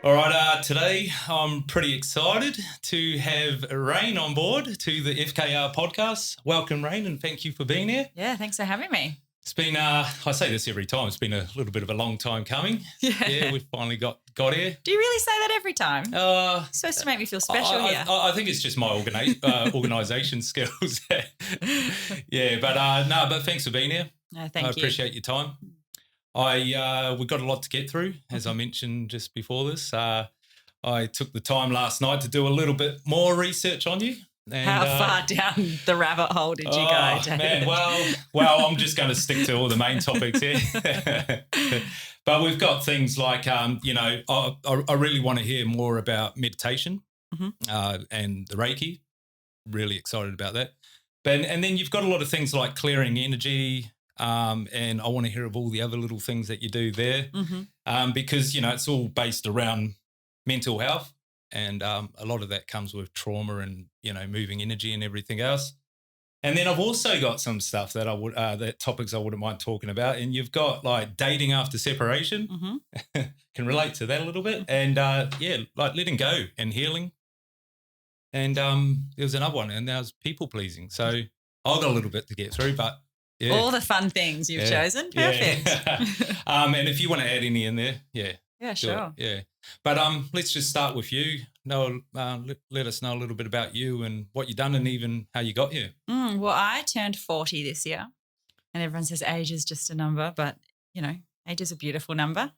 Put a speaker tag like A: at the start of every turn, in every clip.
A: All right, today I'm pretty excited to have Rayne on board to the FKR podcast. Welcome, Rayne, and thank you for being here.
B: Yeah, thanks for having me.
A: It's been, I say this every time, it's been a little bit of a long time coming. Yeah, we've finally got here.
B: Do you really say that every time? It's supposed to make me feel special here.
A: I think it's just my organisation skills. Yeah, but thanks for being here.
B: No, thank you.
A: I appreciate your time. We've got a lot to get through, as I mentioned just before this. I took the time last night to do a little bit more research on you. And,
B: how far down the rabbit hole did you go, David?
A: Man, well, I'm just going to stick to all the main topics here. But we've got things like, I really want to hear more about meditation and the Reiki. Really excited about that. And then you've got a lot of things like clearing energy, and I want to hear of all the other little things that you do there, because, it's all based around mental health. And a lot of that comes with trauma and, moving energy and everything else. And then I've also got some stuff that that topics I wouldn't mind talking about. And you've got like dating after separation, can relate to that a little bit. And like letting go and healing. And there was another one, and that was people pleasing. So I've got a little bit to get through, but yeah.
B: All the fun things you've chosen. Perfect.
A: And if you want to add any in there,
B: Yeah, sure.
A: Yeah. But let's just start with you. Let us know a little bit about you and what you've done and even how you got here.
B: Well, I turned 40 this year, and everyone says age is just a number, but, age is a beautiful number.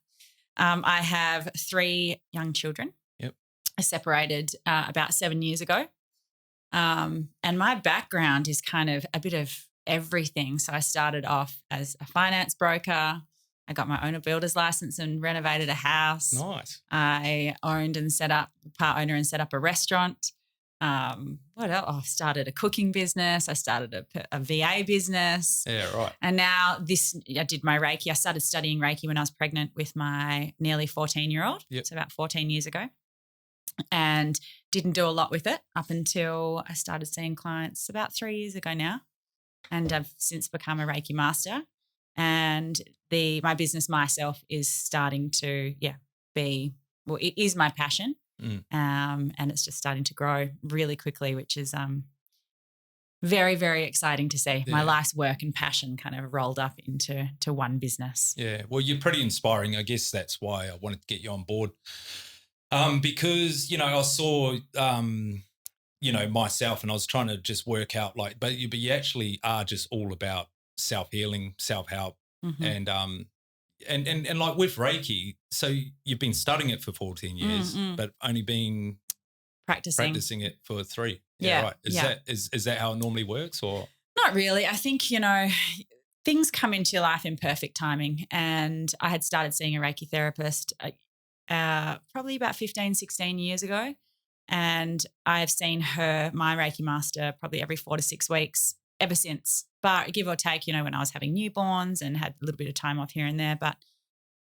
B: I have 3 young children.
A: Yep.
B: I separated about 7 years ago. And my background is kind of a bit of everything. So I started off as a finance broker. I got my owner builder's license and renovated a house.
A: Nice.
B: I part owner and set up a restaurant. What else? I started a cooking business. I started a VA business.
A: Yeah, right.
B: And now I did my Reiki. I started studying Reiki when I was pregnant with my nearly 14-year-old.
A: Yep.
B: So about 14 years ago. And didn't do a lot with it up until I started seeing clients about 3 years ago now. And I've since become a Reiki master. And my business myself is starting to, it is my passion. And it's just starting to grow really quickly, which is very, very exciting to see. My life's work and passion kind of rolled up into one business.
A: Yeah, well, you're pretty inspiring. I guess that's why I wanted to get you on board, because, I saw, myself, and I was trying to just work out but you actually are just all about self-healing, self-help, and like with Reiki, so you've been studying it for 14 years, but only been practicing it for 3. Yeah, right. Is that how it normally works, or?
B: Not really. I think, things come into your life in perfect timing, and I had started seeing a Reiki therapist probably about 15, 16 years ago, and I've seen my Reiki master, probably every 4 to 6 weeks ever since. But give or take, when I was having newborns and had a little bit of time off here and there, but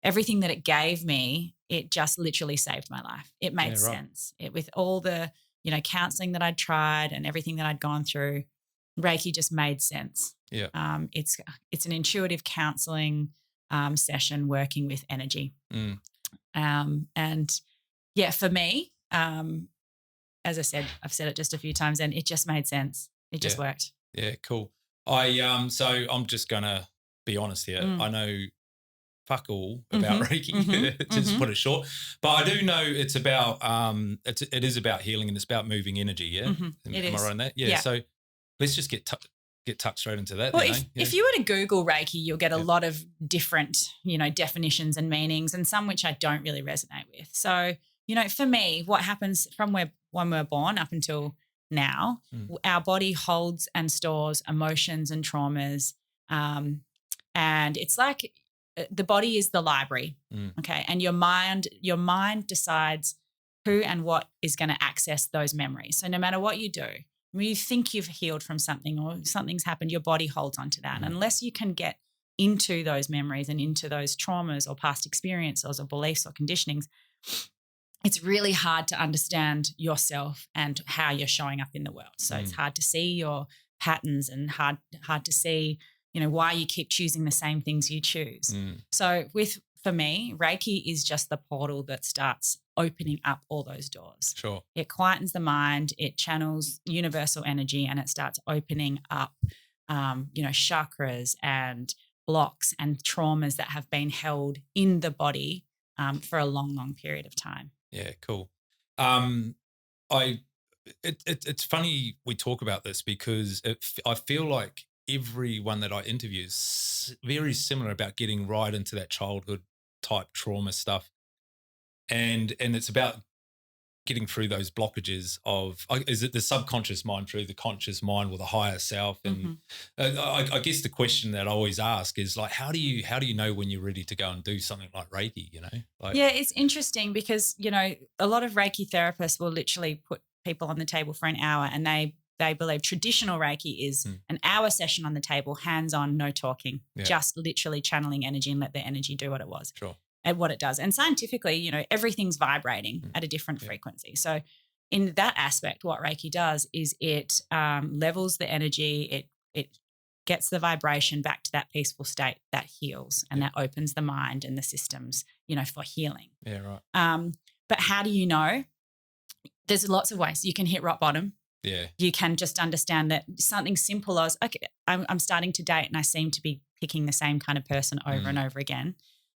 B: everything that it gave me, it just literally saved my life. It made sense. With all the, counseling that I'd tried and everything that I'd gone through, Reiki just made sense.
A: Yeah.
B: It's an intuitive counseling session working with energy. And for me, as I said, I've said it just a few times, and it just made sense. It just worked.
A: Yeah, cool. So I'm just gonna be honest here. I know fuck all about Reiki, just put it short. But I do know it's about it is about healing, and it's about moving energy. Yeah, am I right on that? Yeah. So let's just get tucked straight into that.
B: Well, if you were to Google Reiki, you'll get a lot of different definitions and meanings, and some which I don't really resonate with. So for me, what happens from when we're born up until now, our body holds and stores emotions and traumas, and it's like the body is the library, okay, and your mind decides who and what is going to access those memories. So no matter what you do, when you think you've healed from something or something's happened, your body holds on to that. And unless you can get into those memories and into those traumas or past experiences or beliefs or conditionings, it's really hard to understand yourself and how you're showing up in the world. So it's hard to see your patterns and hard to see, why you keep choosing the same things you choose. So for me, Reiki is just the portal that starts opening up all those doors.
A: Sure.
B: It quietens the mind, it channels universal energy, and it starts opening up, chakras and blocks and traumas that have been held in the body for a long, long period of time.
A: Yeah, cool. It's funny we talk about this because I feel like everyone that I interview is very similar about getting right into that childhood type trauma stuff, and it's about getting through those blockages of, is it the subconscious mind through the conscious mind or the higher self? And I guess the question that I always ask is like, how do you know when you're ready to go and do something like Reiki,
B: Yeah, it's interesting because, a lot of Reiki therapists will literally put people on the table for an hour, and they believe traditional Reiki is an hour session on the table, hands-on, no talking, just literally channeling energy and let the energy do what it was.
A: Sure.
B: And what it does. And scientifically, everything's vibrating at a different frequency. So in that aspect, what Reiki does is it levels the energy, it gets the vibration back to that peaceful state that heals and that opens the mind and the systems, for healing.
A: Yeah, right.
B: But how do you know? There's lots of ways. You can hit rock bottom.
A: Yeah.
B: You can just understand that something simple as, okay, I'm starting to date and I seem to be picking the same kind of person over and over again.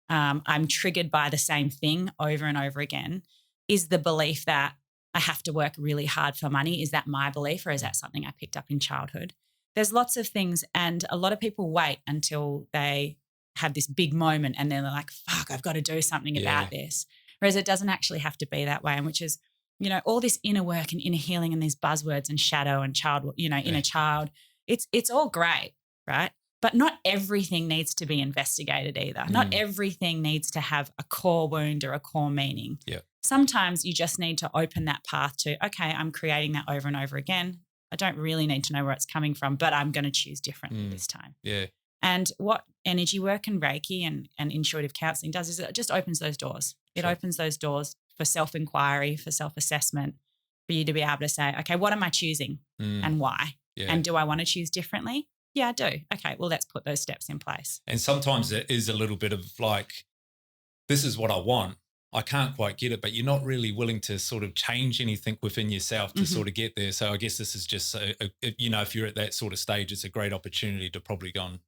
B: I'm triggered by the same thing over and over again. Is the belief that I have to work really hard for money, is that my belief, or is that something I picked up in childhood? There's lots of things, and a lot of people wait until they have this big moment and then they're like, fuck, I've got to do something about this. Whereas it doesn't actually have to be that way, and which is, all this inner work and inner healing and these buzzwords and shadow and child, inner child, it's all great, right? But not everything needs to be investigated either. Not everything needs to have a core wound or a core meaning.
A: Yeah.
B: Sometimes you just need to open that path to, okay, I'm creating that over and over again. I don't really need to know where it's coming from, but I'm going to choose differently this time.
A: Yeah.
B: And what energy work and Reiki and intuitive counseling does is it just opens those doors. It opens those doors for self-inquiry, for self-assessment, for you to be able to say, okay, what am I choosing and why? Yeah. And do I want to choose differently? Yeah, I do. Okay, well, let's put those steps in place.
A: And sometimes it is a little bit of like, this is what I want. I can't quite get it, but you're not really willing to sort of change anything within yourself to sort of get there. So I guess this is just, if you're at that sort of stage, it's a great opportunity to probably go and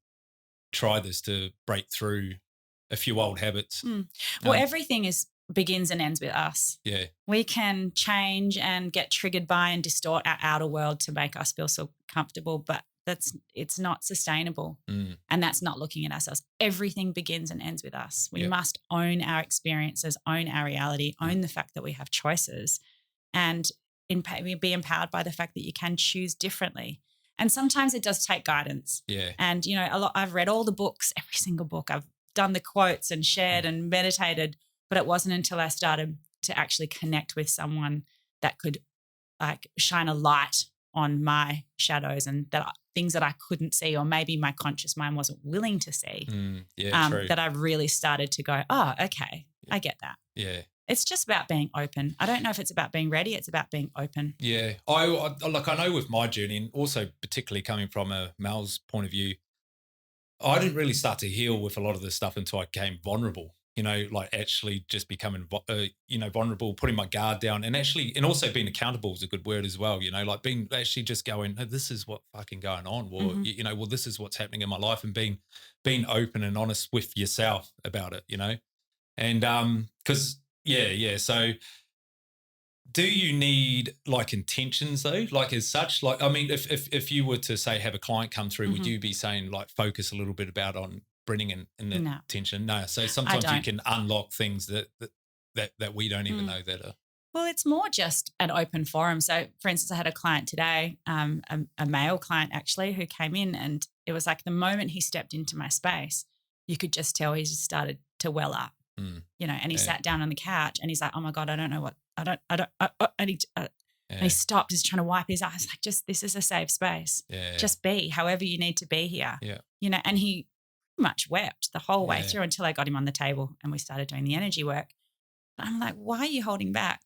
A: try this to break through a few old habits.
B: Well, everything begins and ends with us.
A: Yeah.
B: We can change and get triggered by and distort our outer world to make us feel so comfortable, but it's not sustainable, and that's not looking at ourselves. Everything begins and ends with us. We must own our experiences, own our reality, own the fact that we have choices, and be empowered by the fact that you can choose differently. And sometimes it does take guidance.
A: Yeah.
B: And I've read all the books, every single book. I've done the quotes and shared and meditated, but it wasn't until I started to actually connect with someone that could like shine a light on my shadows and things that I couldn't see, or maybe my conscious mind wasn't willing to see,
A: true.
B: that I really started to go, oh, okay, I get that.
A: Yeah.
B: It's just about being open. I don't know if it's about being ready. It's about being open.
A: Yeah. I know with my journey, and also particularly coming from a male's point of view, I didn't really start to heal with a lot of this stuff until I became vulnerable. Like actually just becoming, vulnerable, putting my guard down, and also being accountable is a good word as well. Like being actually just going, oh, this is what fucking going on. Well, well, this is what's happening in my life, and being open and honest with yourself about it, and because So do you need like intentions though? Like as such, like, I mean, if you were to say have a client come through, would you be saying like focus a little bit about on bringing in the tension? No. So sometimes you can unlock things that we don't even know that are.
B: Well, it's more just an open forum. So for instance, I had a client today, a male client actually, who came in, and it was like the moment he stepped into my space, you could just tell he just started to well up, and he sat down on the couch and he's like, oh my God, I don't know what, and he stopped, he's trying to wipe his eyes, like, this is a safe space. Yeah. Just be however you need to be here. Yeah. And he much wept the whole way through until I got him on the table and we started doing the energy work. But I'm like, why are you holding back?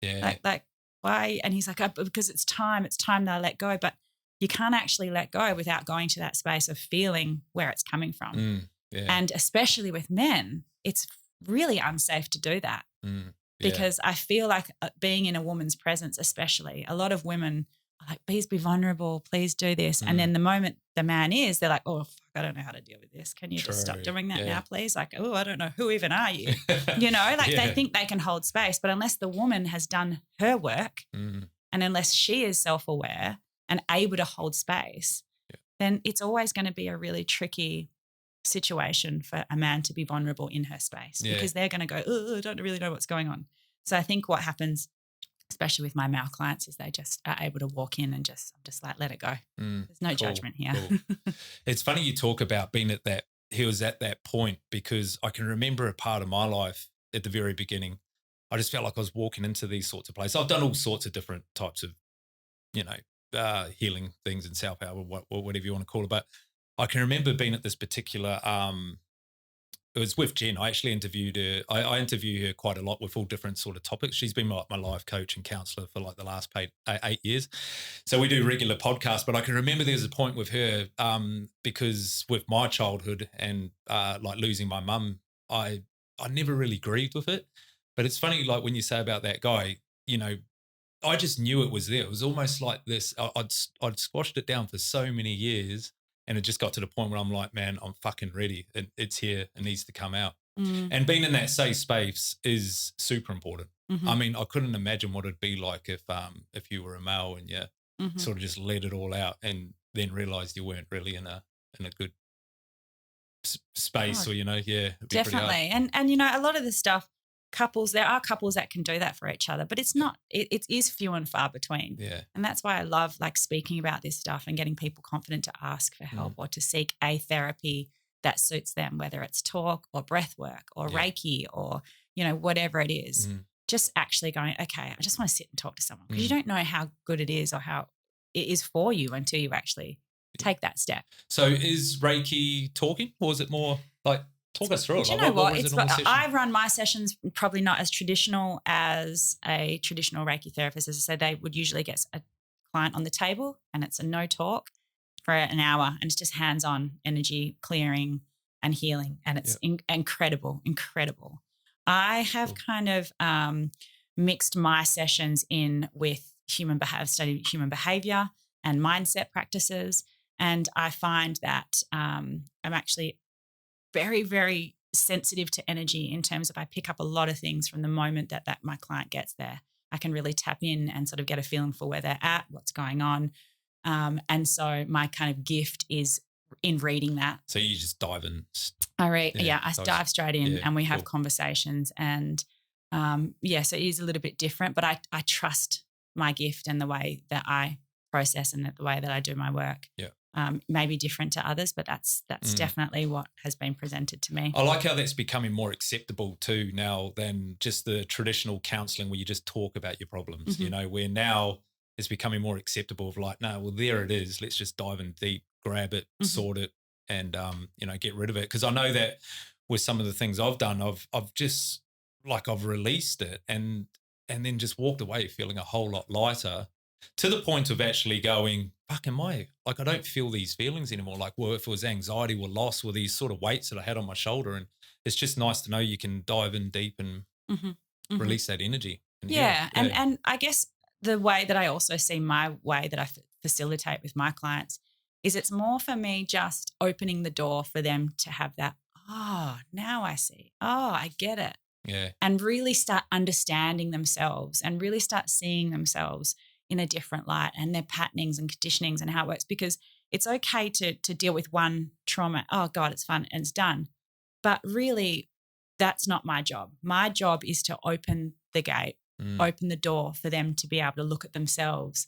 B: Yeah. Like why? And he's like, oh, because it's time that I let go. But you can't actually let go without going to that space of feeling where it's coming from. And especially with men, it's really unsafe to do that. because I feel like being in a woman's presence, especially, a lot of women are like, please be vulnerable, please do this. And then the moment the man is, they're like, oh, fuck, I don't know how to deal with this. Can you just stop doing that now, please? Like, oh, I don't know. Who even are you? You know, like they think they can hold space. But unless the woman has done her work and unless she is self-aware and able to hold space, then it's always going to be a really tricky situation for a man to be vulnerable in her space because they're going to go, oh, I don't really know what's going on. So I think what happens, especially with my male clients, is they just are able to walk in and I'm just like, let it go. There's no judgment here.
A: Cool. It's funny you talk about being he was at that point, because I can remember a part of my life at the very beginning. I just felt like I was walking into these sorts of places. I've done all sorts of different types of, healing things and self-help or whatever you want to call it. But I can remember being at this particular, it was with Jen. I actually interviewed her. I interview her quite a lot with all different sort of topics. She's been my life coach and counsellor for like the last 8 years. So we do regular podcasts, but I can remember there was a point with her because with my childhood and like losing my mum, I never really grieved with it. But it's funny, like when you say about that guy, I just knew it was there. It was almost like this. I'd squashed it down for so many years. And it just got to the point where I'm like, man, I'm fucking ready. It's here. It needs to come out. And being in that safe space is super important. I mean, I couldn't imagine what it'd be like if you were a male and you sort of just let it all out and then realised you weren't really in a good space, or
B: definitely. And a lot of the stuff, there are couples that can do that for each other, but it's not, it is few and far between.
A: Yeah.
B: And that's why I love like speaking about this stuff and getting people confident to ask for help or to seek a therapy that suits them, whether it's talk or breath work or Reiki or, whatever it is. Just actually going, okay, I just want to sit and talk to someone, because you don't know how good it is or how it is for you until you actually take that step.
A: So is Reiki talking, or is it more like, talk us through it?
B: Do you know what? I run my sessions probably not as traditional as a traditional Reiki therapist. As I said, they would usually get a client on the table and it's a no talk for an hour, and it's just hands-on energy clearing and healing, and it's incredible. I have kind of mixed my sessions in with I've studied human behavior and mindset practices, and I find that I'm actually very, very sensitive to energy in terms of I pick up a lot of things from the moment that my client gets there. I can really tap in and sort of get a feeling for where they're at, what's going on. And so my kind of gift is in reading that.
A: So you just dive in.
B: I read, I dive straight in and we have conversations, and so it is a little bit different, but I trust my gift and the way that I process and the way that I do my work.
A: Yeah.
B: May be different to others, but that's definitely what has been presented to me.
A: I like how that's becoming more acceptable too now than just the traditional counselling where you just talk about your problems, where now it's becoming more acceptable of like, no, well, there it is. Let's just dive in deep, grab it, sort it, and, get rid of it. Because I know that with some of the things I've done, I've just like I've released it and then just walked away feeling a whole lot lighter, to the point of actually going, fuck, I don't feel these feelings anymore. Like, well, if it was anxiety or loss or these sort of weights that I had on my shoulder, and it's just nice to know you can dive in deep and release that energy.
B: And I guess the way that I also see my way that I facilitate with my clients is it's more for me just opening the door for them to have that, now I see. I get it.
A: Yeah.
B: And really start understanding themselves and really start seeing themselves in a different light and their patternings and conditionings and how it works, because it's okay to deal with one trauma. Oh God, it's fun and it's done. But really that's not my job. My job is to open the gate, open the door for them to be able to look at themselves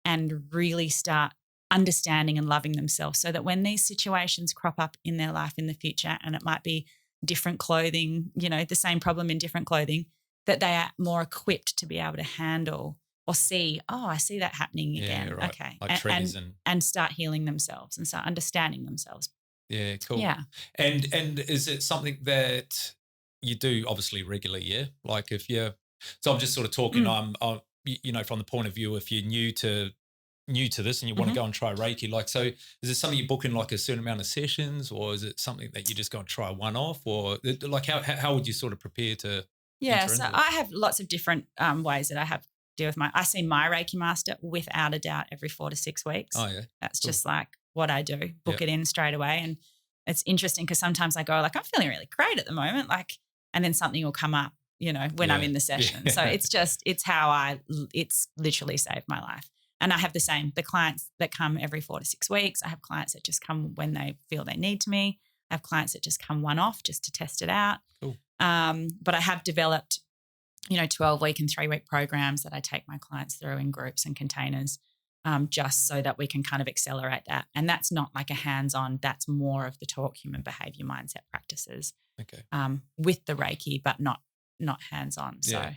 B: and really start understanding and loving themselves, so that when these situations crop up in their life in the future, and it might be different clothing, the same problem in different clothing, that they are more equipped to be able to handle or see, I see that happening again.
A: Yeah, right.
B: Okay.
A: Like
B: and start healing themselves and start understanding themselves.
A: Yeah, cool.
B: Yeah.
A: And is it something that you do obviously regularly, yeah? Like so I'm just sort of talking, I'm from the point of view, if you're new to this and you want to go and try Reiki, like, so is it something you book in like a certain amount of sessions, or is it something that you just go and try one off, or like how would you sort of prepare to
B: Yeah, so I have lots of different ways that I have to deal with I see my Reiki master without a doubt every 4 to 6 weeks.
A: Oh, yeah.
B: That's just like what I do, book it in straight away. And it's interesting because sometimes I go like, I'm feeling really great at the moment, like, and then something will come up, when I'm in the session. So it's literally saved my life. And I have the same, the clients that come every 4 to 6 weeks. I have clients that just come when they feel they need to me. I have clients that just come one-off just to test it out.
A: Cool.
B: But I have developed, 12-week and 3-week programs that I take my clients through in groups and containers just so that we can kind of accelerate that. And that's not like a hands-on, that's more of the talk, human behavior, mindset practices with the Reiki, but not hands-on. So,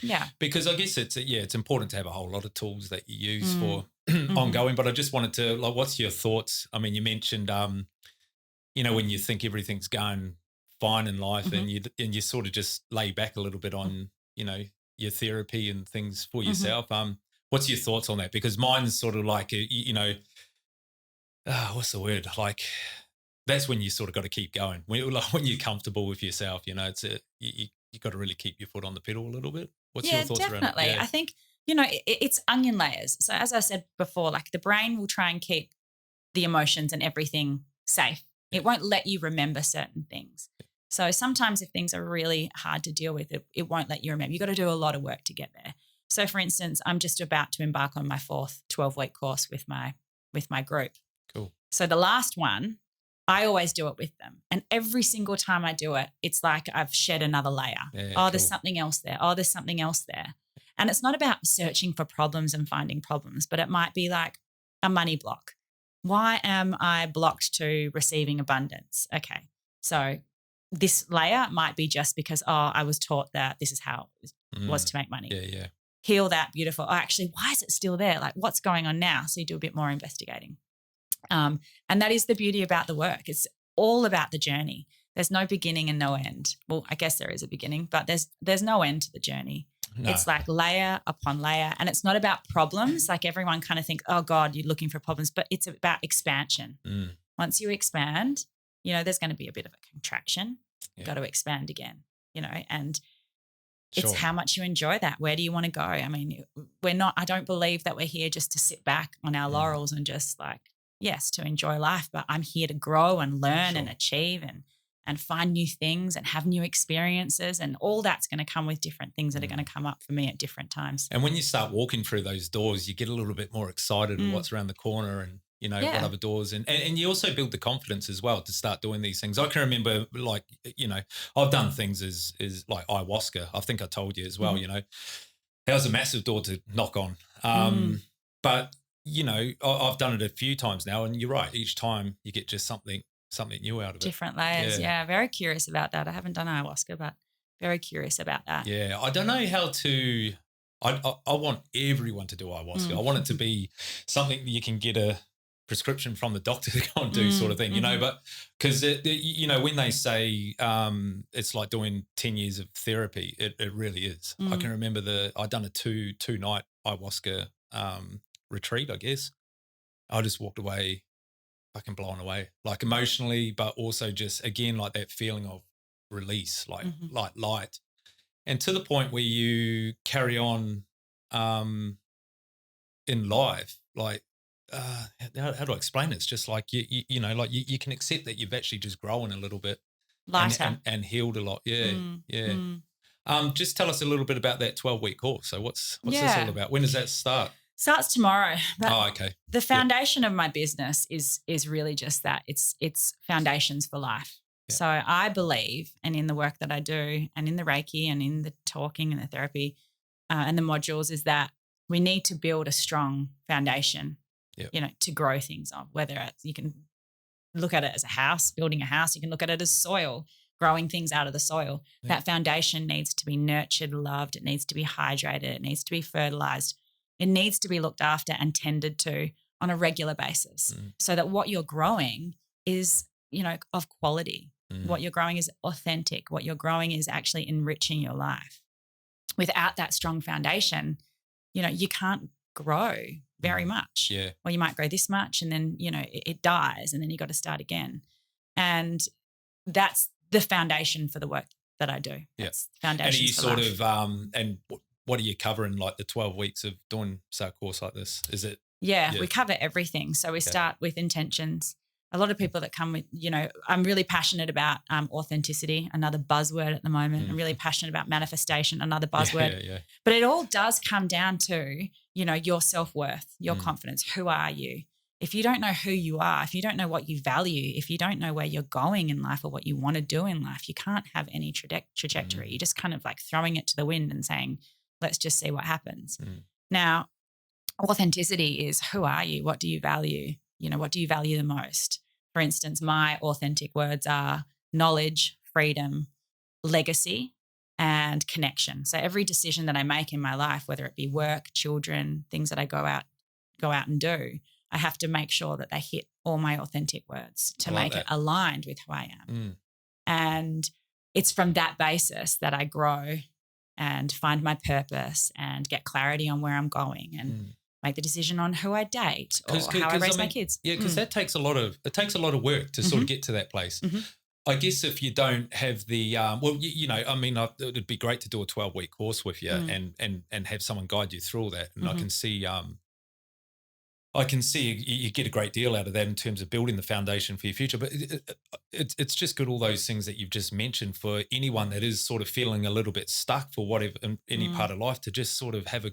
B: yeah.
A: Because I guess it's important to have a whole lot of tools that you use for ongoing, but I just wanted to, like, what's your thoughts? I mean, you mentioned, when you think everything's going fine in life and you sort of just lay back a little bit on, your therapy and things for yourself. What's your thoughts on that? Because mine's sort of like, what's the word? Like, that's when you sort of got to keep going. When you're comfortable with yourself, it's you got to really keep your foot on the pedal a little bit. What's your thoughts around it?
B: Definitely. I think, it's onion layers. So as I said before, like the brain will try and keep the emotions and everything safe. It won't let you remember certain things. So sometimes if things are really hard to deal with, it won't let you remember. You've got to do a lot of work to get there. So for instance, I'm just about to embark on my 4th 12-week course with my group.
A: Cool.
B: So the last one, I always do it with them. And every single time I do it, it's like I've shed another layer. There's something else there. There's something else there. And it's not about searching for problems and finding problems, but it might be like a money block. Why am I blocked to receiving abundance? Okay. So this layer might be just because, I was taught that this is how it was to make money.
A: Yeah.
B: Heal that, beautiful. Actually, why is it still there? Like, what's going on now? So you do a bit more investigating. And that is the beauty about the work. It's all about the journey. There's no beginning and no end. Well, I guess there is a beginning, but there's no end to the journey. No. It's like layer upon layer, and it's not about problems. Like everyone kind of thinks, oh God, you're looking for problems, but it's about expansion. Once you expand, there's going to be a bit of a contraction. You've got to expand again, and it's how much you enjoy that. Where do you want to go? I mean, I don't believe that we're here just to sit back on our laurels and just like, yes, to enjoy life, but I'm here to grow and learn and achieve and find new things and have new experiences, and all that's going to come with different things that are going to come up for me at different times.
A: And when you start walking through those doors, you get a little bit more excited at what's around the corner and, what other doors. And you also build the confidence as well to start doing these things. I can remember like, I've done things as like ayahuasca. I think I told you as well, that was a massive door to knock on. But, I've done it a few times now, and you're right. Each time you get just something new out of it.
B: Different layers. Yeah. Very curious about that. I haven't done ayahuasca, but very curious about that.
A: Yeah. I don't know how to, I want everyone to do ayahuasca. I want it to be something that you can get a prescription from the doctor to go and do sort of thing, but because, when they say it's like doing 10 years of therapy, it really is. I can remember I done a two-night ayahuasca retreat, I guess. I just walked away fucking blown away, like emotionally, but also just, again, like that feeling of release, like light. And to the point where you carry on in life, like, how do I explain it? It's just like, you can accept that you've actually just grown a little bit.
B: Lighter.
A: And healed a lot. Yeah. Just tell us a little bit about that 12-week course. So what's this all about? When does that start?
B: Starts tomorrow. But
A: okay.
B: The foundation of my business is really just that. It's foundations for life. Yeah. So I believe, and in the work that I do and in the Reiki and in the talking and the therapy and the modules, is that we need to build a strong foundation, to grow things on, whether it's, you can look at it as a house, building a house. You can look at it as soil, growing things out of the soil. Yeah. That foundation needs to be nurtured, loved. It needs to be hydrated. It needs to be fertilized. It needs to be looked after and tended to on a regular basis so that what you're growing is, of quality. What you're growing is authentic. What you're growing is actually enriching your life. Without that strong foundation, you can't grow very much.
A: Yeah.
B: Well, you might grow this much and then, it dies and then you got to start again. And that's the foundation for the work that I do.
A: Yeah.
B: It's foundations.
A: And are you
B: for
A: sort
B: life.
A: of and what do you cover in like the 12 weeks of doing a course like this? Is it?
B: Yeah, we cover everything. So we start with intentions. A lot of people that come with, I'm really passionate about authenticity, another buzzword at the moment. I'm really passionate about manifestation, another buzzword.
A: Yeah.
B: But it all does come down to, your self-worth, your confidence. Who are you? If you don't know who you are, if you don't know what you value, if you don't know where you're going in life or what you want to do in life, you can't have any trajectory. You're just kind of like throwing it to the wind and saying, let's just see what happens. Now, authenticity is, who are you? What do you value? What do you value the most? For instance, my authentic words are knowledge, freedom, legacy, and connection. So every decision that I make in my life, whether it be work, children, things that I go out and do, I have to make sure that they hit all my authentic words to make it aligned with who I am. And it's from that basis that I grow and find my purpose and get clarity on where I'm going and make the decision on who I date or how I raise my kids.
A: Yeah, because that takes a lot of work to sort of get to that place. I guess if you don't have the it'd be great to do a 12-week course with you and have someone guide you through all that. And I can see you get a great deal out of that in terms of building the foundation for your future. But it's just good, all those things that you've just mentioned, for anyone that is sort of feeling a little bit stuck for whatever in any part of life, to just sort of have a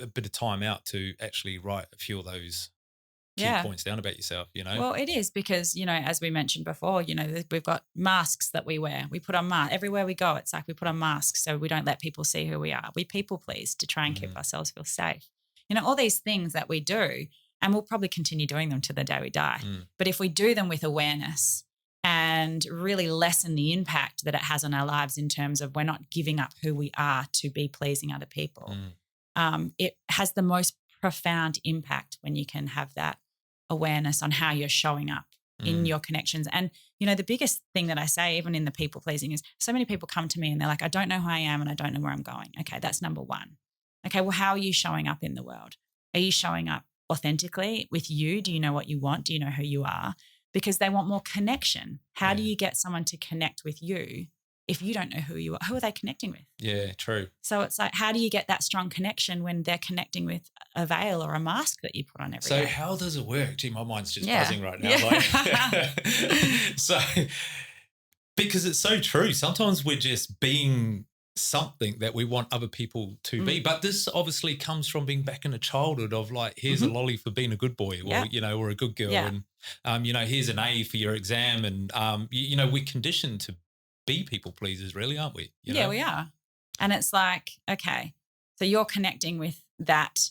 A: bit of time out to actually write a few of those key points down about yourself,
B: Well, it is because, as we mentioned before, we've got masks that we wear. We put on masks. Everywhere we go, it's like we put on masks so we don't let people see who we are. We people please to try and keep ourselves feel safe. All these things that we do, and we'll probably continue doing them to the day we die. But if we do them with awareness and really lessen the impact that it has on our lives in terms of we're not giving up who we are to be pleasing other people, it has the most profound impact when you can have that awareness on how you're showing up in your connections. And, the biggest thing that I say, even in the people pleasing, is so many people come to me and they're like, I don't know who I am and I don't know where I'm going. Okay, that's number one. Okay, well, how are you showing up in the world? Are you showing up authentically with you? Do you know what you want? Do you know who you are? Because they want more connection. How do you get someone to connect with you if you don't know who you are? Who are they connecting with? Yeah,
A: true.
B: So it's like, how do you get that strong connection when they're connecting with a veil or a mask that you put on every day?
A: So how does it work? Gee, my mind's just buzzing right now. So, because it's so true. Sometimes we're just being something that we want other people to be, but this obviously comes from being back in a childhood of like, here's a lolly for being a good boy, or or a good girl, and here's an A for your exam, and we're conditioned to be people pleasers, really, aren't we?
B: Yeah, we are. And it's like, okay, so you're connecting with that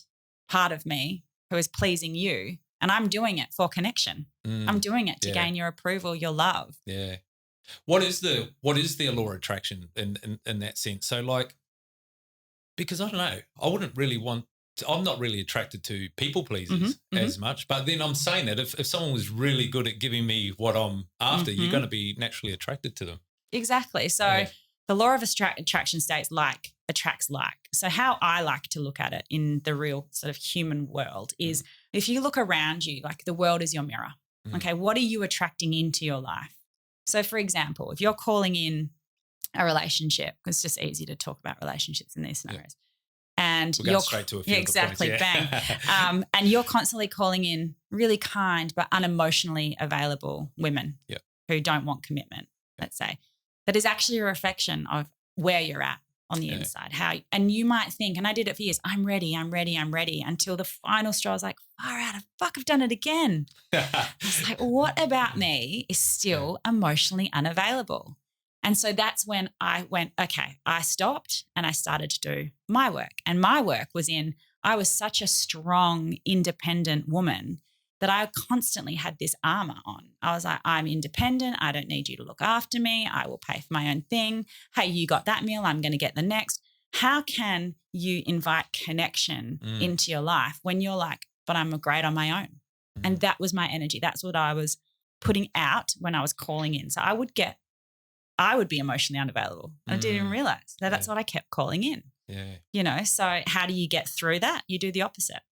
B: part of me who is pleasing you, and I'm doing it for connection. I'm doing it to gain your approval, your love.
A: Yeah. What is the allure of attraction in that sense? So like, because I don't know, I'm not really attracted to people pleasers as much, but then I'm saying that if someone was really good at giving me what I'm after, you're going to be naturally attracted to them.
B: Exactly. So the law of attraction states like attracts like. So how I like to look at it in the real sort of human world is if you look around you, like the world is your mirror. Okay, what are you attracting into your life? So, for example, if you're calling in a relationship, it's just easy to talk about relationships in these scenarios. And
A: we'll go straight to a few
B: exactly,
A: of the points,
B: bang. And you're constantly calling in really kind but unemotionally available women who don't want commitment, let's say. That is actually a reflection of where you're at on the inside. And you might think, and I did it for years, I'm ready, until the final straw is like, far out of fuck, I've done it again. It's like, what about me is still emotionally unavailable? And so that's when I went, okay, I stopped and I started to do my work. And my work was I was such a strong, independent woman that I constantly had this armor on. I was like, I'm independent. I don't need you to look after me. I will pay for my own thing. Hey, you got that meal. I'm going to get the next. How can you invite connection into your life when you're like, but I'm great on my own? And that was my energy. That's what I was putting out when I was calling in. So I would be emotionally unavailable. I didn't even realize that that's what I kept calling in.
A: Yeah.
B: So how do you get through that? You do the opposite.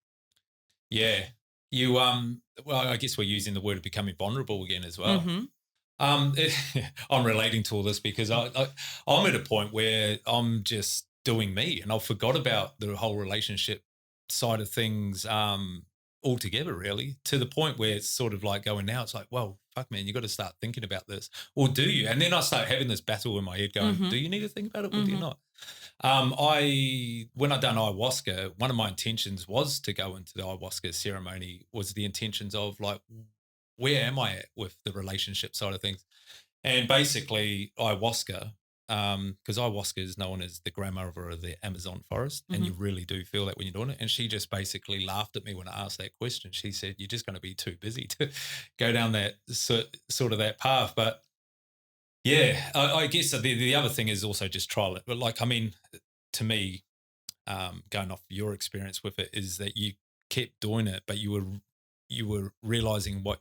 A: Yeah. You, well, I guess we're using the word of becoming vulnerable again as well. I'm relating to all this because I'm at a point where I'm just doing me, and I forgot about the whole relationship side of things altogether, really, to the point where it's sort of like going now. It's like, well, fuck, man, you got to start thinking about this, or do you? And then I start having this battle in my head going, do you need to think about it or do you not? When I done ayahuasca, one of my intentions was to go into the ayahuasca ceremony, was the intentions of like, where am I at with the relationship side of things? And basically ayahuasca, because ayahuasca is known as the grandmother of the Amazon forest, and you really do feel that when you're doing it. And she just basically laughed at me when I asked that question. She said, you're just going to be too busy to go down that sort of that path. But yeah, I guess the other thing is also just trial it. But like, I mean, to me, going off your experience with it, is that you kept doing it, but you were realizing where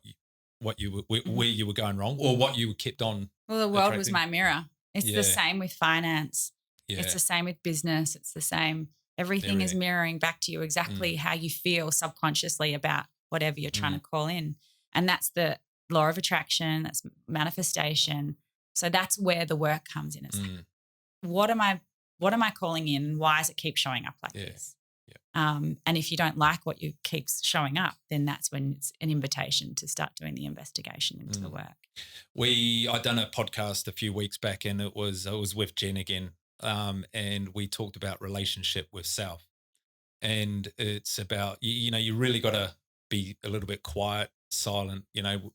A: you were going wrong, or what you kept on.
B: Well, the world was my mirror. It's the same with finance.
A: Yeah.
B: It's the same with business. It's the same. Everything is mirroring back to you exactly how you feel subconsciously about whatever you're trying to call in. And that's the law of attraction. That's manifestation. So that's where the work comes in. It's like, what am I calling in? Why does it keep showing up like this? Yeah. And if you don't like what you keeps showing up, then that's when it's an invitation to start doing the investigation into the work.
A: I done a podcast a few weeks back, and it was with Jen again, and we talked about relationship with self, and it's about you really got to be a little bit quiet, silent,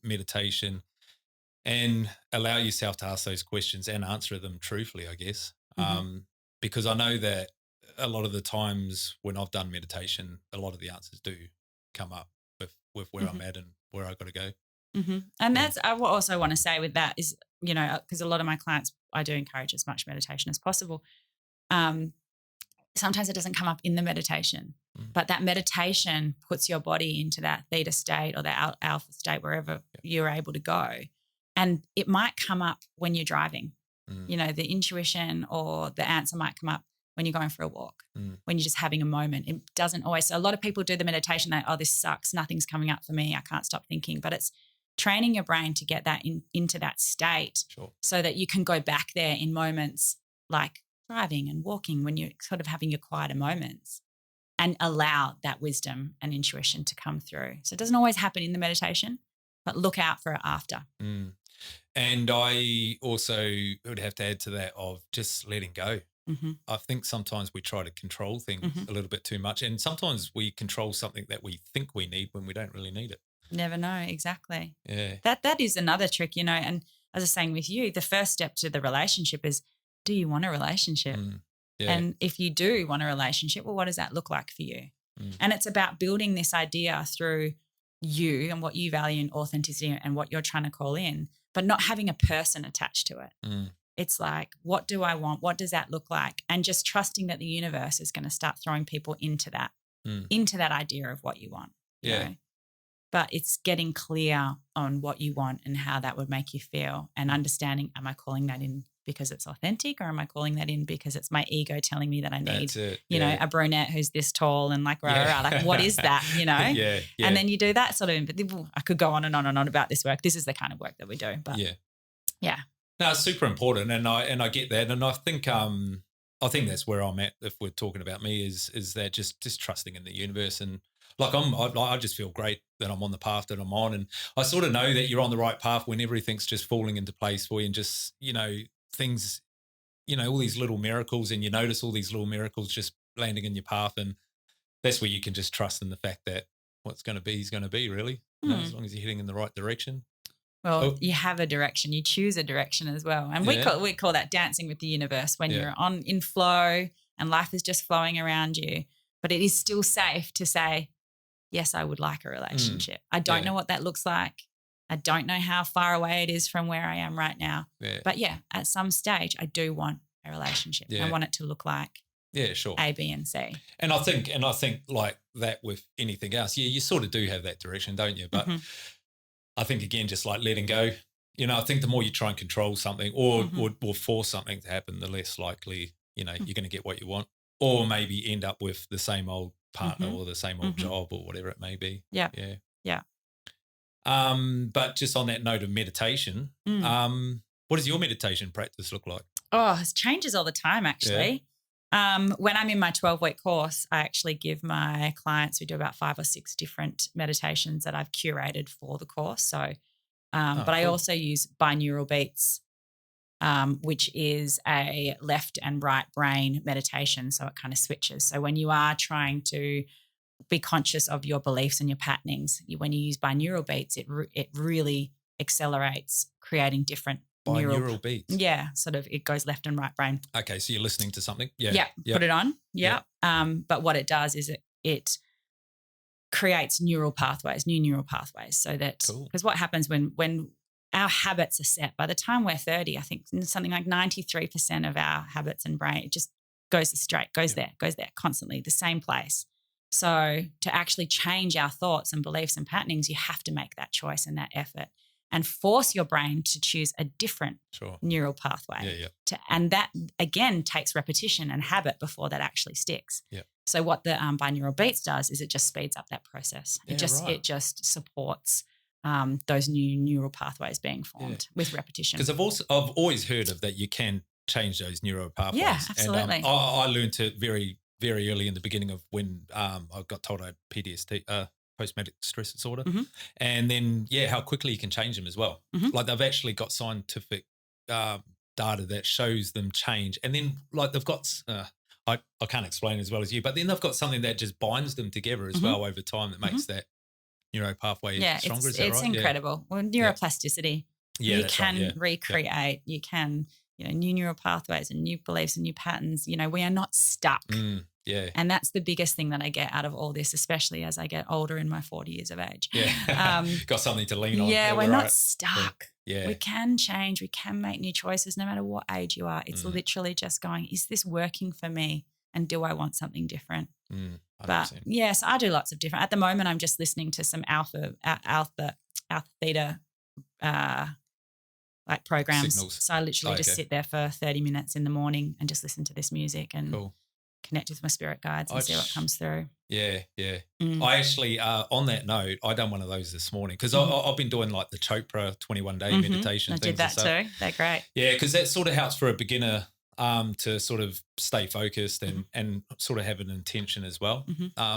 A: meditation, and allow yourself to ask those questions and answer them truthfully, I guess, because I know that a lot of the times when I've done meditation, a lot of the answers do come up with where I'm at and where I got to go.
B: And that's, I also want to say with that is, because a lot of my clients, I do encourage as much meditation as possible. Sometimes it doesn't come up in the meditation, but that meditation puts your body into that theta state or that alpha state, wherever you're able to go. And it might come up when you're driving, the intuition or the answer might come up when you're going for a walk, when you're just having a moment. It doesn't always. So a lot of people do the meditation, this sucks, nothing's coming up for me, I can't stop thinking. But it's training your brain to get that into that state so that you can go back there in moments like driving and walking, when you're sort of having your quieter moments, and allow that wisdom and intuition to come through. So it doesn't always happen in the meditation, but look out for it after.
A: And I also would have to add to that of just letting go. I think sometimes we try to control things a little bit too much, and sometimes we control something that we think we need when we don't really need it.
B: Never know, exactly.
A: Yeah.
B: That is another trick, and as I was saying with you, the first step to the relationship is, do you want a relationship? Yeah. And if you do want a relationship, well, what does that look like for you? And it's about building this idea through you and what you value in authenticity and what you're trying to call in, but not having a person attached to it. It's like, what do I want? What does that look like? And just trusting that the universe is going to start throwing people into that idea of what you want. You know? But it's getting clear on what you want and how that would make you feel, and understanding, am I calling that in because it's authentic, or am I calling that in because it's my ego telling me that I need, a brunette who's this tall and like, like, what is that, And then you do that sort of, I could go on and on and on about this work. This is the kind of work that we do. But yeah.
A: No, it's super important, and I get that, and I think that's where I'm at. If we're talking about me, is that just trusting in the universe, and like I just feel great that I'm on the path that I'm on, and I sort of know that you're on the right path when everything's just falling into place for you, and just things, all these little miracles, and you notice all these little miracles just landing in your path, and that's where you can just trust in the fact that what's going to be is going to be, really, as long as you're heading in the right direction.
B: Well, you have a direction, you choose a direction as well. And we call that dancing with the universe, when you're in flow and life is just flowing around you. But it is still safe to say, yes, I would like a relationship. I don't know what that looks like. I don't know how far away it is from where I am right now. But at some stage, I do want a relationship. I want it to look like A, B, and C. And
A: I think like that with anything else, you sort of do have that direction, don't you? But I think, again, just like letting go, I think the more you try and control something or force something to happen, the less likely, you're going to get what you want, or maybe end up with the same old partner or the same old job or whatever it may be.
B: Yeah.
A: But just on that note of meditation, what does your meditation practice look like?
B: Oh, it changes all the time, actually. When I'm in my 12-week course, I actually give my clients, we do about 5 or 6 different meditations that I've curated for the course. So, but I also use binaural beats, which is a left and right brain meditation. So it kind of switches. So when you are trying to be conscious of your beliefs and your patternings, when you use binaural beats, it really accelerates creating different
A: binaural beats.
B: Yeah, sort of it goes left and right brain.
A: Okay, so you're listening to something. Yeah.
B: Yeah, put it on. Yeah. But what it does is it creates new neural pathways, so that because what happens when our habits are set, by the time we're 30, I think something like 93% of our habits and brain, it just goes there constantly, the same place. So to actually change our thoughts and beliefs and patternings, you have to make that choice and that effort and force your brain to choose a different neural pathway. And that, again, takes repetition and habit before that actually sticks. So what the binaural beats does is it just speeds up that process. It just supports those new neural pathways being formed with repetition.
A: Because I've always heard of that you can change those neural pathways.
B: Yeah, absolutely.
A: And I learned it very, very early in the beginning of when I got told I had PTSD, post-traumatic stress disorder. And then, how quickly you can change them as well. Like they've actually got scientific data that shows them change. And then like they've got, I can't explain as well as you, but then they've got something that just binds them together as well over time that makes that neuro pathway stronger. Is that
B: it's
A: right?
B: incredible. Well, neuroplasticity. You can recreate, you can, new neural pathways and new beliefs and new patterns. We are not stuck. And that's the biggest thing that I get out of all this, especially as I get older in my 40 years of age.
A: Got something to lean on.
B: We're not stuck. We can change. We can make new choices no matter what age you are. It's literally just going, is this working for me? And do I want something different? But yes, I do lots of different. At the moment, I'm just listening to some alpha theta like programs.
A: Signals.
B: So I literally just sit there for 30 minutes in the morning and just listen to this music and connect with my spirit guides and see what comes through. I actually, on that note, I done one of those this morning because I've been doing like the Chopra 21-day meditation. I did that too. They're great.
A: Yeah, because that sort of helps for a beginner to sort of stay focused and sort of have an intention as well.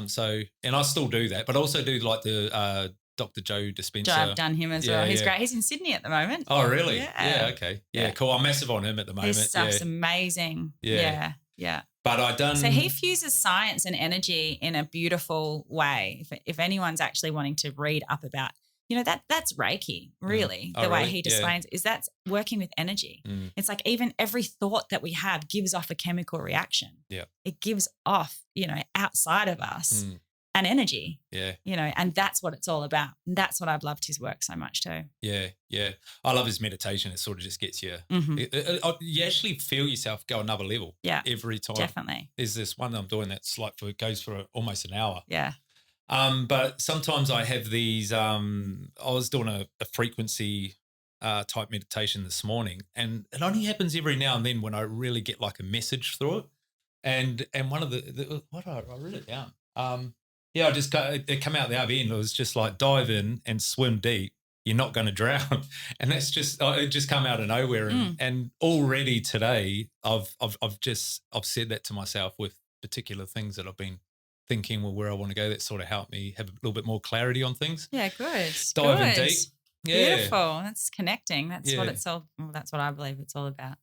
A: So, and I still do that, but I also do like the Dr. Joe Dispenza.
B: I've done him as well. He's great. He's in Sydney at the moment.
A: Oh, really? Yeah. Okay. Yeah, cool. I'm massive on him at the moment.
B: His stuff's amazing. Yeah.
A: But I done.
B: So he fuses science and energy in a beautiful way. If anyone's actually wanting to read up about, that's Reiki, really. The way he explains is that's working with energy. It's like even every thought that we have gives off a chemical reaction. It gives off, outside of us an energy. And that's what it's all about. And that's what I've loved his work so much too.
A: Yeah. I love his meditation. It sort of just gets you. You actually feel yourself go another level. Every time.
B: Definitely.
A: There's this one that I'm doing that's like goes for almost an hour.
B: But
A: sometimes I have these. I was doing a frequency type meditation this morning, and it only happens every now and then when I really get like a message through it. And one of the what I wrote it down. I just it come out the other end. It was just like dive in and swim deep. You're not going to drown, and that's just it. Just come out of nowhere, and already today I've said that to myself with particular things that I've been thinking, where I want to go. That sort of helped me have a little bit more clarity on things.
B: Yeah, good.
A: Diving deep. Yeah.
B: Beautiful. That's connecting. That's what it's all. Well, that's what I believe it's all about.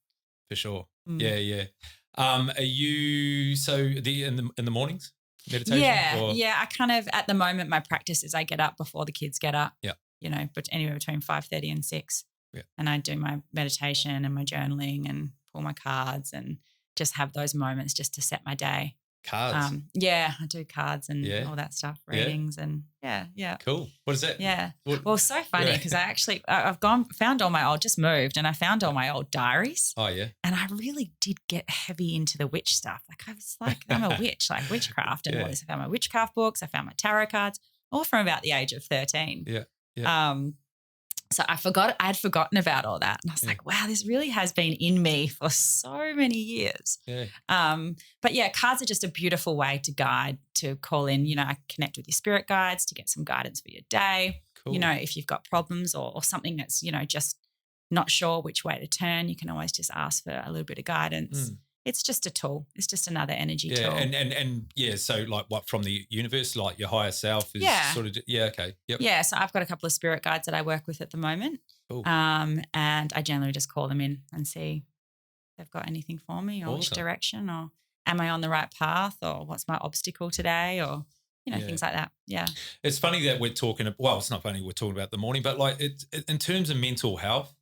A: For sure. Yeah. Are you in the mornings? Meditation?
B: Yeah. I kind of, at the moment, my practice is I get up before the kids get up. But anywhere between 5:30 and 6. And I do my meditation and my journaling and pull my cards and just have those moments just to set my day.
A: Cards?
B: I do cards and all that stuff, readings and
A: Cool. What is that?
B: Yeah. Well, so funny because I've found all my old, just moved and I found all my old diaries.
A: Oh, yeah.
B: And I really did get heavy into the witch stuff. Like I was like, I'm a witch, like witchcraft and all this. I found my witchcraft books. I found my tarot cards, all from about the age of 13. So I had forgotten about all that. And I was like, wow, this really has been in me for so many years. But cards are just a beautiful way to call in, I connect with your spirit guides to get some guidance for your day. You know, if you've got problems or something that's, you know, just not sure which way to turn, you can always just ask for a little bit of guidance. It's just a tool. It's just another energy tool.
A: And so like what from the universe, like your higher self is sort of okay. Yep.
B: Yeah, so I've got a couple of spirit guides that I work with at the moment.
A: Cool.
B: And I generally just call them in and see if they've got anything for me or which direction, or am I on the right path, or what's my obstacle today, or you know, things like that. Yeah.
A: It's funny that we're talking, well, it's not funny we're talking about the morning, but like in terms of mental health,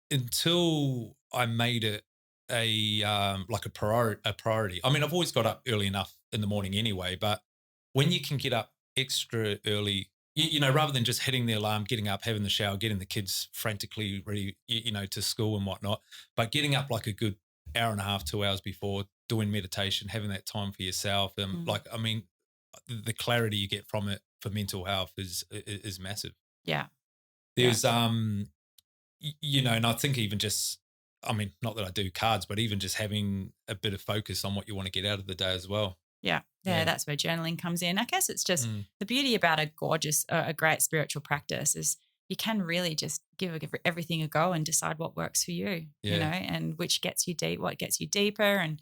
A: until I made it like a priority. I mean, I've always got up early enough in the morning anyway, but when you can get up extra early, you know, rather than just hitting the alarm, getting up, having the shower, getting the kids frantically ready, you know, to school and whatnot, but getting up like a good hour and a half, 2 hours before, doing meditation, having that time for yourself. And like, I mean, the clarity you get from it for mental health is massive.
B: Yeah.
A: There's, you know, and I think even just, I mean, not that I do cards, but even just having a bit of focus on what you want to get out of the day as well.
B: Yeah, that's where journaling comes in. I guess it's just the beauty about a great spiritual practice is you can really just give everything a go and decide what works for you, you know, and which gets you deep, what gets you deeper, and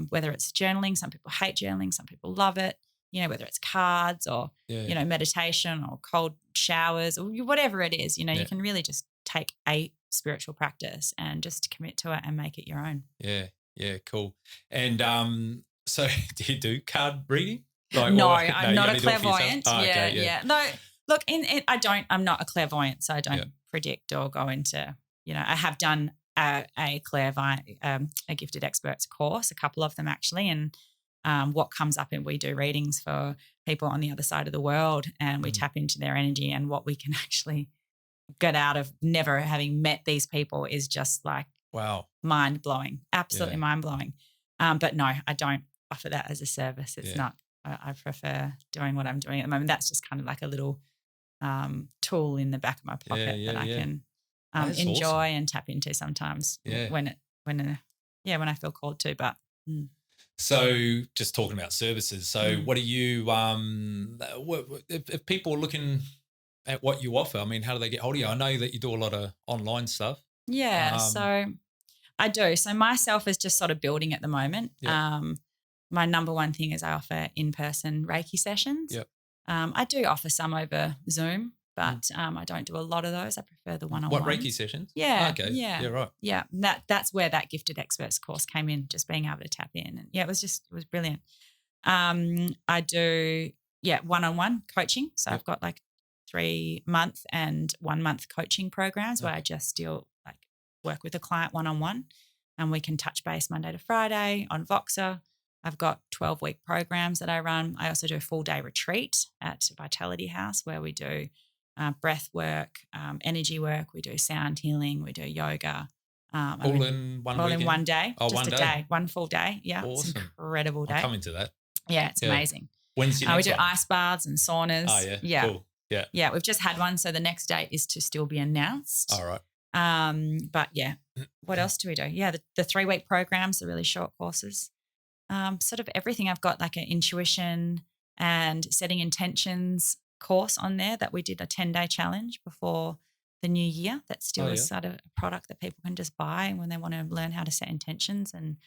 B: whether it's journaling. Some people hate journaling, some people love it. You know, whether it's cards or you know, meditation or cold showers or whatever it is, you know, you can really just take a spiritual practice and just commit to it and make it your own.
A: Yeah, cool. And so do you do card reading? Like,
B: no, I'm not a clairvoyant. No, look, I'm not a clairvoyant, so I don't predict or go into, you know, I have done a clairvoyant, a gifted experts course, a couple of them actually, and what comes up, and we do readings for people on the other side of the world, and we tap into their energy, and what we can actually get out of never having met these people is just like mind blowing, absolutely mind blowing. But no, I don't offer that as a service. It's not. I prefer doing what I'm doing at the moment. That's just kind of like a little tool in the back of my pocket that I can enjoy and tap into sometimes when I feel called to. But
A: so, just talking about services. So, what do you? If people are looking at what you offer, I mean, how do they get hold of you? I know that you do a lot of online stuff.
B: Yeah, so I do. So myself is just sort of building at the moment. My number one thing is I offer in-person Reiki sessions. I do offer some over Zoom, but I don't do a lot of those. I prefer the one-on-one.
A: What Reiki sessions?
B: Yeah.
A: Okay.
B: Yeah.
A: Right.
B: Yeah. That's where that gifted experts course came in, just being able to tap in. And it was brilliant. I do, one-on-one coaching. So I've got like 3-month and 1-month coaching programs where I just still like work with a client one-on-one, and we can touch base Monday to Friday on Voxer. I've got 12-week programs that I run. I also do a full-day retreat at Vitality House where we do breath work, energy work. We do sound healing. We do yoga.
A: All in one
B: all
A: weekend?
B: in one day.
A: Oh,
B: just
A: one
B: a
A: day.
B: one full day. Yeah,
A: awesome.
B: It's an incredible day.
A: I'm coming to that.
B: Yeah, it's amazing.
A: When's your next
B: we do
A: one?
B: ice baths and saunas.
A: Oh, yeah. Cool. Yeah,
B: we've just had one, so the next date is to still be announced.
A: All right.
B: But what else do we do? Yeah, the 3-week programs, the really short courses. Sort of everything. I've got like an intuition and setting intentions course on there that we did a 10-day challenge before the new year. That still is sort of a product that people can just buy when they want to learn how to set intentions and,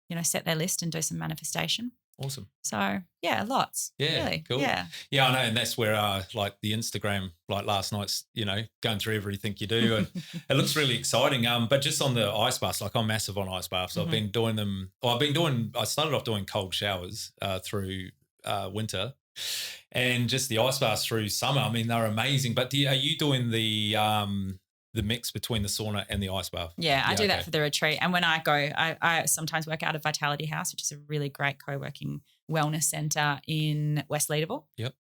B: you know, set their list and do some manifestation.
A: Awesome.
B: So lots.
A: Yeah,
B: really.
A: Cool.
B: Yeah,
A: I know, and that's where like the Instagram, like last night's, you know, going through everything you do, and it looks really exciting. But just on the ice baths, like I'm massive on ice baths. I've been doing them. Well, I started off doing cold showers through winter, and just the ice baths through summer. I mean, they're amazing. But are you doing the mix between the sauna and the ice bath?
B: Yeah, I do that for the retreat. And when I go, I sometimes work out of Vitality House, which is a really great co-working wellness centre in West Leederville.
A: Yep.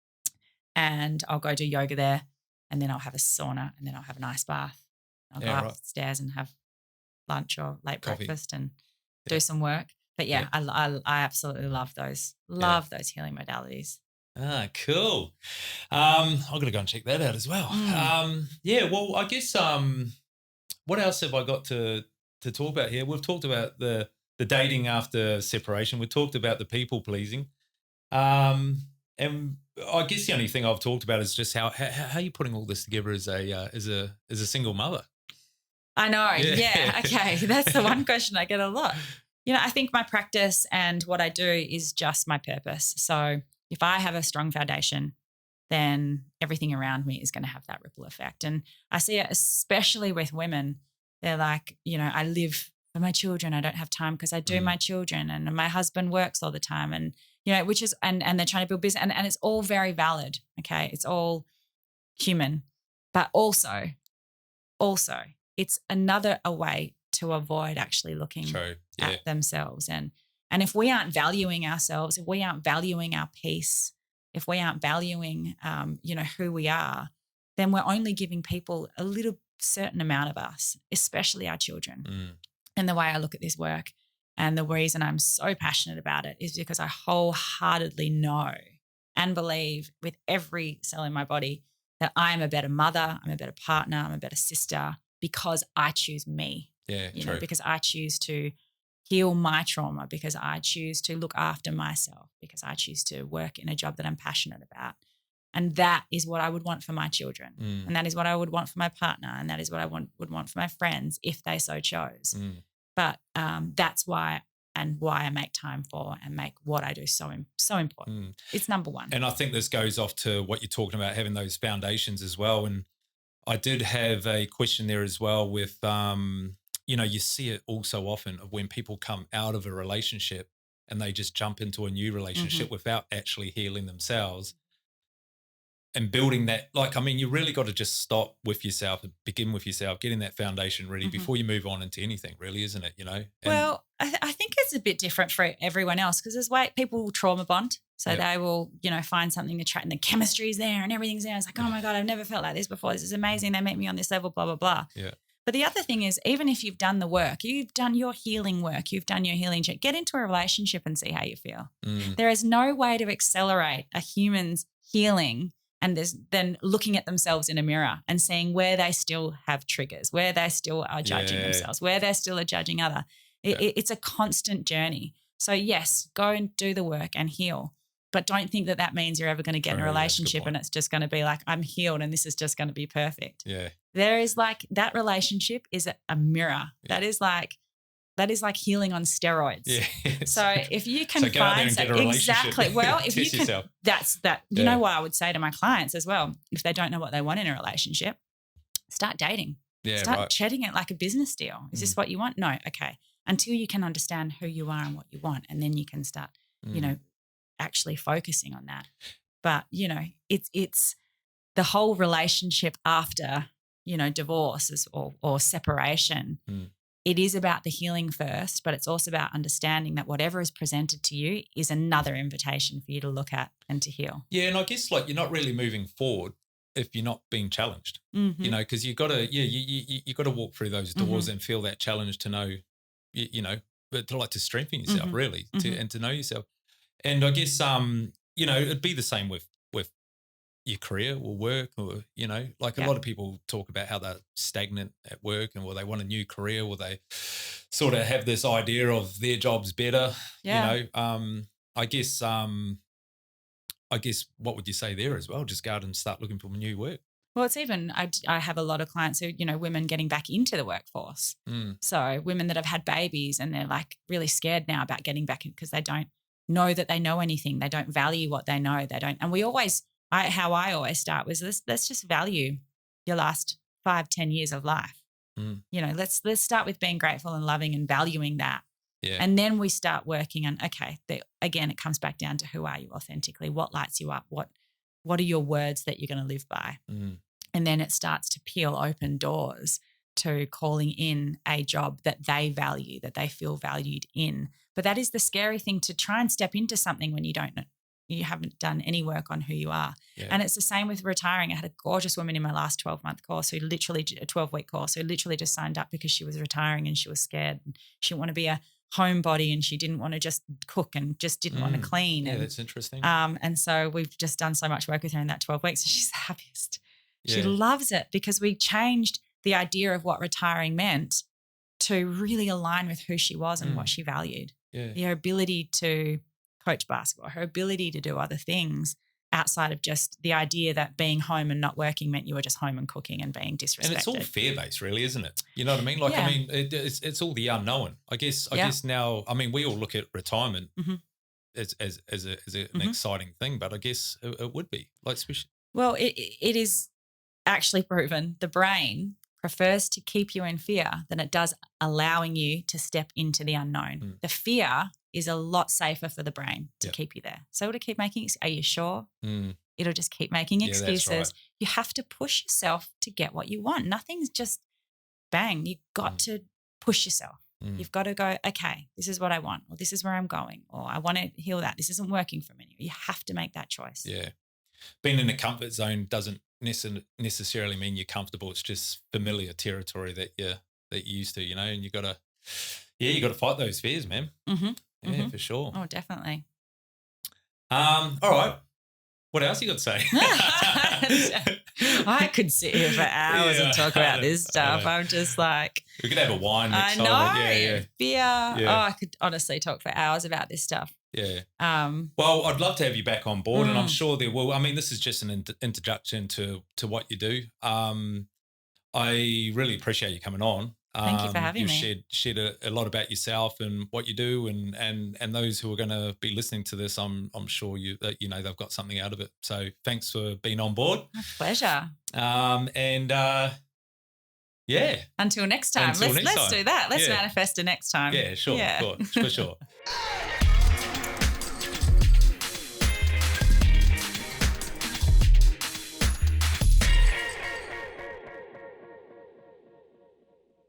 B: And I'll go do yoga there, and then I'll have a sauna, and then I'll have an ice bath. I'll go upstairs and have lunch or late breakfast and do some work. But I absolutely love those. Those healing modalities.
A: Ah, cool. I've got to go and check that out as well. Well, I guess what else have I got to talk about here? We've talked about the dating after separation. We've talked about the people pleasing. And I guess the only thing I've talked about is just how are you putting all this together as a single mother?
B: I know. Yeah. Okay. That's the one question I get a lot. I think my practice and what I do is just my purpose. So if I have a strong foundation, then everything around me is going to have that ripple effect. And I see it especially with women. They're like, I live for my children. I don't have time because I do my children, and my husband works all the time, and which is and they're trying to build business, and it's all very valid. Okay, it's all human, but also it's a way to avoid actually looking at themselves. And if we aren't valuing ourselves, if we aren't valuing our peace, if we aren't valuing, who we are, then we're only giving people a little certain amount of us, especially our children. And the way I look at this work, and the reason I'm so passionate about it, is because I wholeheartedly know and believe with every cell in my body that I'm a better mother, I'm a better partner, I'm a better sister, because I choose me.
A: Yeah,
B: because I choose to heal my trauma, because I choose to look after myself, because I choose to work in a job that I'm passionate about. And that is what I would want for my children. And that is what I would want for my partner. And that is what I would want for my friends if they so chose. But that's why I make time for and make what I do so important. It's number one.
A: And I think this goes off to what you're talking about, having those foundations as well. And I did have a question there as well with, you see it all so often of when people come out of a relationship and they just jump into a new relationship without actually healing themselves and building that. You really got to just stop with yourself and begin with yourself, getting that foundation ready before you move on into anything, really, isn't it?
B: Well, I think it's a bit different for everyone else, because there's people will trauma bond. So they will, find something to try, and the chemistry's there and everything's there. It's like, oh my God, I've never felt like this before. This is amazing. They make me on this level, blah, blah, blah.
A: Yeah.
B: But the other thing is, even if you've done the work, you've done your healing work, you've done your healing check, get into a relationship and see how you feel. There is no way to accelerate a human's healing than looking at themselves in a mirror and seeing where they still have triggers, where they still are judging themselves, where they still are judging other. It's a constant journey. So yes, go and do the work and heal. But don't think that means you're ever going to get in a relationship and it's just going to be like, I'm healed and this is just going to be perfect.
A: Yeah.
B: There is that relationship is a mirror. Yeah. That is like healing on steroids.
A: Yeah.
B: So if you can find exactly, well, if you can, yourself. That's that. You know what I would say to my clients as well, if they don't know what they want in a relationship, start dating.
A: Yeah,
B: start chatting it like a business deal. Is this what you want? No, okay. Until you can understand who you are and what you want, and then you can start, actually focusing on that. But it's the whole relationship after divorce or separation. It is about the healing first, but it's also about understanding that whatever is presented to you is another invitation for you to look at and to heal.
A: Yeah, and I guess you're not really moving forward if you're not being challenged. Because you got to you got to walk through those doors and feel that challenge to know, but to strengthen yourself really and to know yourself. And I guess it'd be the same with your career or work, or a lot of people talk about how they're stagnant at work and they want a new career, or they sort of have this idea of their job's better. I guess what would you say there as well? Just go out and start looking for new work.
B: Well, it's even I have a lot of clients who, women getting back into the workforce. So women that have had babies and they're really scared now about getting back in because they don't know that they know anything. They don't value what they know. They don't. And how I always start was let's just value your last 5-10 years of life. Let's start with being grateful and loving and valuing that.
A: Yeah.
B: And then we start working on, again, it comes back down to who are you authentically? What lights you up? What are your words that you're going to live by? And then it starts to peel open doors to calling in a job that they value, that they feel valued in. But that is the scary thing, to try and step into something when you haven't done any work on who you are.
A: Yeah.
B: And it's the same with retiring. I had a gorgeous woman in my last 12-month course a 12-week course who literally just signed up because she was retiring and she was scared. And she didn't want to be a homebody and she didn't want to just cook and just didn't want to clean.
A: Yeah, that's interesting.
B: And so we've just done so much work with her in that 12 weeks. And she's the happiest. Yeah. She loves it because we changed the idea of what retiring meant to really align with who she was and what she valued.
A: Yeah.
B: Her ability to coach basketball, her ability to do other things, outside of just the idea that being home and not working meant you were just home and cooking and being disrespected.
A: And it's all fear-based, really, isn't it? You know what I mean? Like,
B: Yeah.
A: I mean, it's all the unknown. I guess now, I mean, we all look at retirement as an exciting thing, but I guess it would be like, especially.
B: Well, it is actually proven the brain prefers to keep you in fear than it does allowing you to step into the unknown. The fear is a lot safer for the brain to keep you there. So it'll keep making, are you sure? It'll just keep making excuses. Right. You have to push yourself to get what you want. Nothing's just bang. You've got to push yourself. You've got to go, okay, this is what I want, or this is where I'm going, or I want to heal that. This isn't working for me. You have to make that choice.
A: Yeah. Being in a comfort zone doesn't necessarily mean you're comfortable. It's just familiar territory that you're used to, you know, and you got to fight those fears, man. Yeah, for sure.
B: Oh, definitely.
A: All right. What else you got to say?
B: I could sit here for hours and talk about this stuff. I'm just like,
A: we could have a wine next
B: time.
A: Yeah.
B: Beer. Yeah. Oh, I could honestly talk for hours about this stuff.
A: Yeah. Well, I'd love to have you back on board, and I'm sure there will. I mean, this is just an introduction to what you do. I really appreciate you coming on.
B: Thank you for having me.
A: You've shared a lot about yourself and what you do, and those who are going to be listening to this, I'm sure they've got something out of it. So thanks for being on board.
B: My pleasure.
A: Yeah.
B: Until next time. Let's do that. Let's manifest a next time.
A: Yeah, sure. Yeah. For sure.